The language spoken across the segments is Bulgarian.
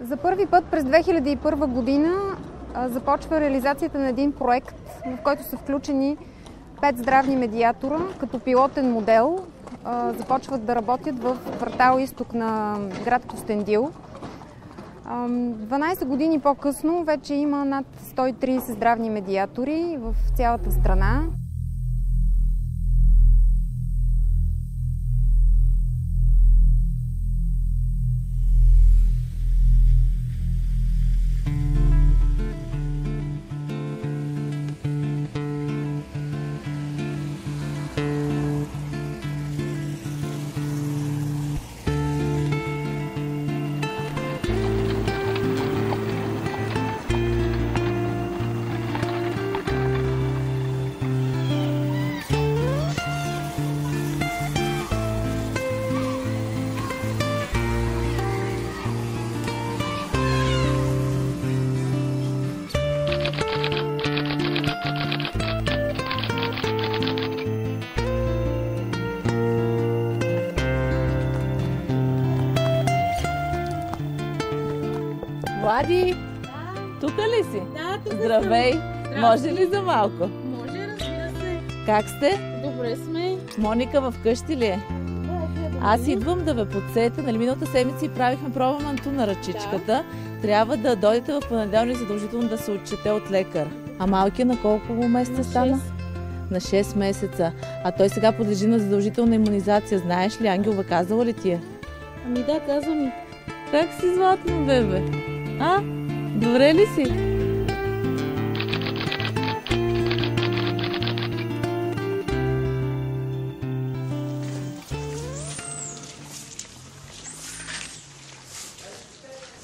За първи път през 2001 година започва реализацията на един проект, в който са включени 5 здравни медиатора като пилотен модел. Започват да работят в квартал изток на град Кюстендил. 12 години по-късно вече има над 130 здравни медиатори в цялата страна. Влади, тук ли си? Да, тук Здравей! съм. Може ли за малко? Може, разбира се. Как сте? Добре сме. Моника вкъщи ли е? Аз идвам да ви подсетя. Нали миналата седмица и правихме проба манту на ръчичката. Трябва да дойдете в понеделник задължително да се отчете от лекар. А малкият на колко месеца стана? На 6 месеца. А той сега подлежи на задължителна имунизация. Знаеш ли, Ангелова казала ли ти е? Ами да, казвам ми. Как си златно, бебе? А? Добре ли си?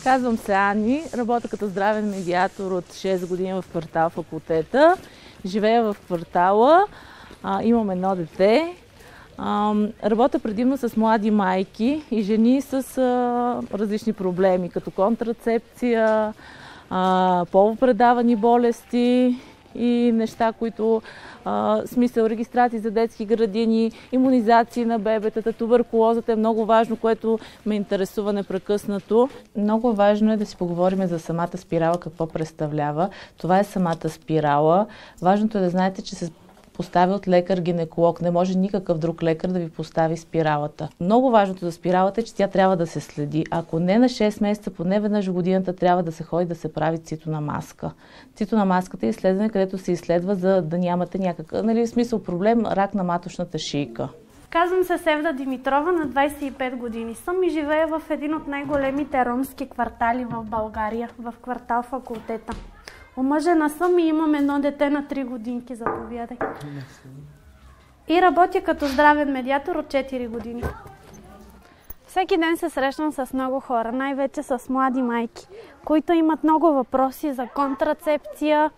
Казвам се Ани, работя като здравен медиатор от 6 години в квартал Факултета. Живея в квартала, имам едно дете. Работя предимно с млади майки и жени с различни проблеми, като контрацепция, полупредавани болести и неща, които смисъл регистрации за детски градини, имунизации на бебетата, туберкулозата е много важно, което ме интересува непрекъснато. Много важно е да си поговорим за самата спирала, какво представлява. Това е самата спирала. Важното е да знаете, че се поставя от лекар-гинеколог. Не може никакъв друг лекар да ви постави спиралата. Много важното за спиралата е, че тя трябва да се следи. Ако не на 6 месеца, поне веднъж в годината трябва да се ходи да се прави цитона маска. Цитона маската е изследване, където се изследва, за да нямате някакъв, в смисъл проблем, рак на маточната шийка. Казвам се Севда Димитрова, на 25 години съм и живея в един от най-големите ромски квартали в България, в квартал Факултета. Омъжена съм и имам едно дете на 3 годинки, заповядай. И работя като здравен медиатор от 4 години. Всеки ден се срещам с много хора, най-вече с млади майки, които имат много въпроси за контрацепция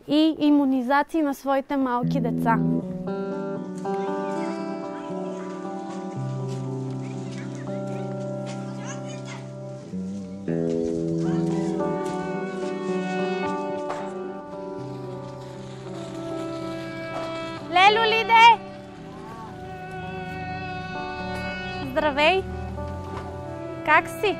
и имунизации на своите малки деца. Лело Лиде! Здравей! Как си?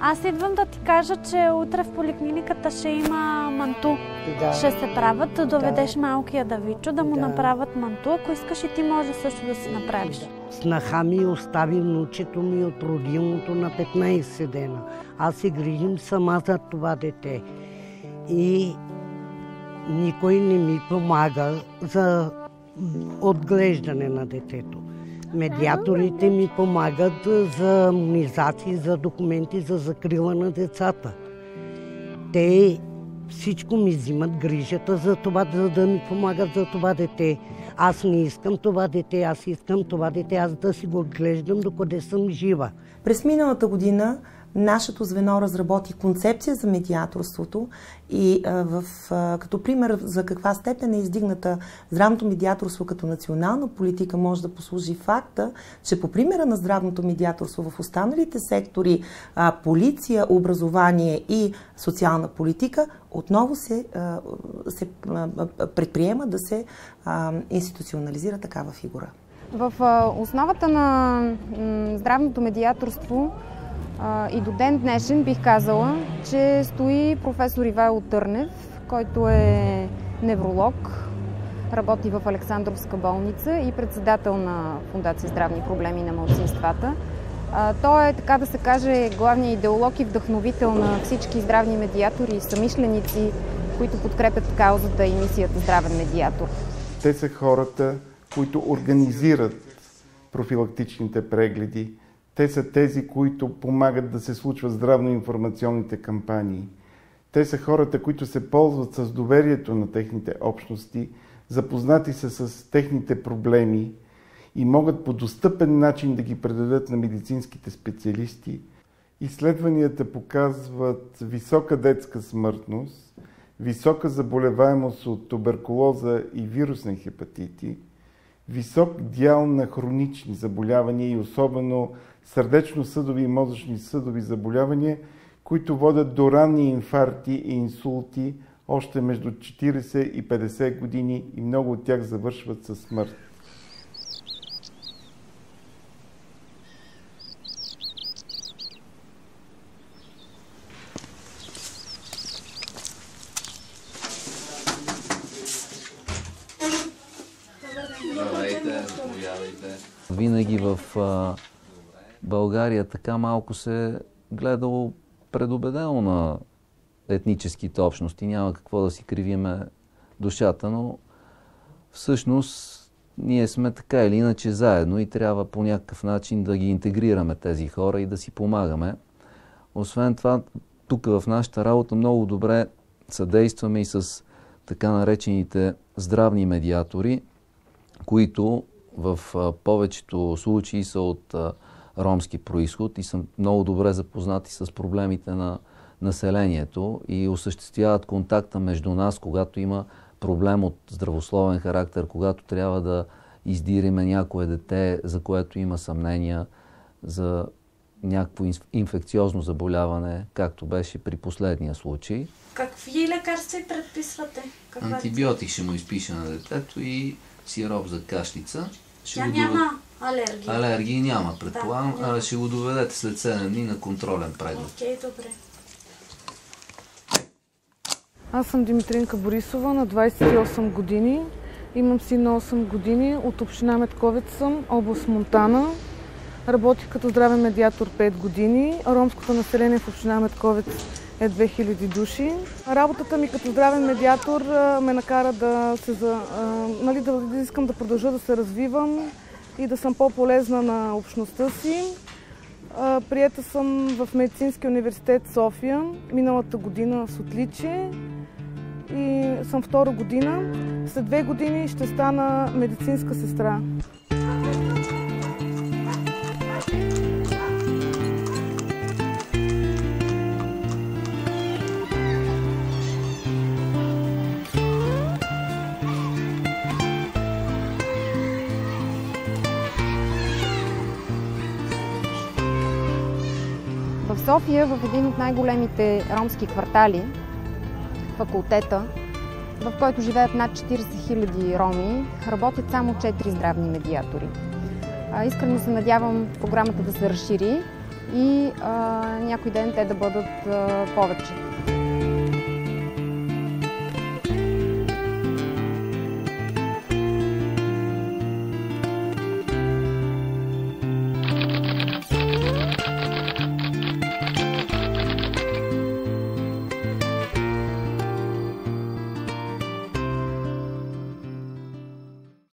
Аз идвам да ти кажа, че утре в поликлиниката ще има манту. Да. Ще се правят, да доведеш малкия Давичо, да му направят манту. Ако искаш и ти може също да си направиш. Снаха ми остави внучето ми от родилното на 15 дена. Аз се грижим сама за това дете. И никой не ми помага за отглеждане на детето. Медиаторите ми помагат за имунизации, за документи за закрила на децата. Те всичко ми взимат грижата за това, да ми помагат за това дете. Аз не искам това дете, аз искам това дете, аз да си го отглеждам, докъде съм жива. През миналата година нашето звено разработи концепция за медиаторството и като пример за каква степен е издигната здравното медиаторство като национална политика може да послужи факта, че по примера на здравното медиаторство в останалите сектори полиция, образование и социална политика отново се предприема да се институционализира такава фигура. В основата на здравното медиаторство И до ден днешен бих казала, че стои професор Ивайло Търнев, който е невролог, работи в Александровска болница и председател на Фондация Здравни проблеми на малцинствата. Той е, така да се каже, главният идеолог и вдъхновител на всички здравни медиатори и самишленици, които подкрепят каузата и мисията здравен медиатор. Те са хората, които организират профилактичните прегледи. Те са тези, които помагат да се случват здравно-информационните кампании. Те са хората, които се ползват с доверието на техните общности, запознати са с техните проблеми и могат по достъпен начин да ги предадат на медицинските специалисти. Изследванията показват висока детска смъртност, висока заболеваемост от туберкулоза и вирусни хепатити, висок дял на хронични заболявания и особено сърдечно-съдови и мозъчни-съдови заболявания, които водят до ранни инфаркти и инсулти още между 40 и 50 години и много от тях завършват със смърт. Винаги в България така малко се гледало предубедено на етническите общности. Няма какво да си кривиме душата, но всъщност ние сме така или иначе заедно и трябва по някакъв начин да ги интегрираме тези хора и да си помагаме. Освен това, тук в нашата работа много добре съдействаме и с така наречените здравни медиатори, които в повечето случаи са от ромски произход и са много добре запознати с проблемите на населението и осъществяват контакта между нас, когато има проблем от здравословен характер, когато трябва да издириме някое дете, за което има съмнения за някакво инфекциозно заболяване, както беше при последния случай. Какви лекарства предписвате? Антибиотик ще му изпише на детето и сироп за кашлица. Тя няма алергии. Алергии няма, предполагам. Да, ще го доведете след 7 дни на контролен преглед. Окей, добре. Аз съм Димитринка Борисова, на 28 години. Имам син на 8 години. От община Медковец съм, област Монтана. Работих като здравен медиатор 5 години. Ромското население в община Медковец е 2000 души. Работата ми като здравен медиатор ме накара да искам да продължа да се развивам и да съм по-полезна на общността си. Приета съм в Медицинския университет София миналата година с отличие и съм втора година. След 2 години ще стана медицинска сестра. В София, в един от най-големите ромски квартали, Факултета, в който живеят над 40 000 роми, работят само 4 здравни медиатори. Искрено се надявам програмата да се разшири и някой ден те да бъдат повече.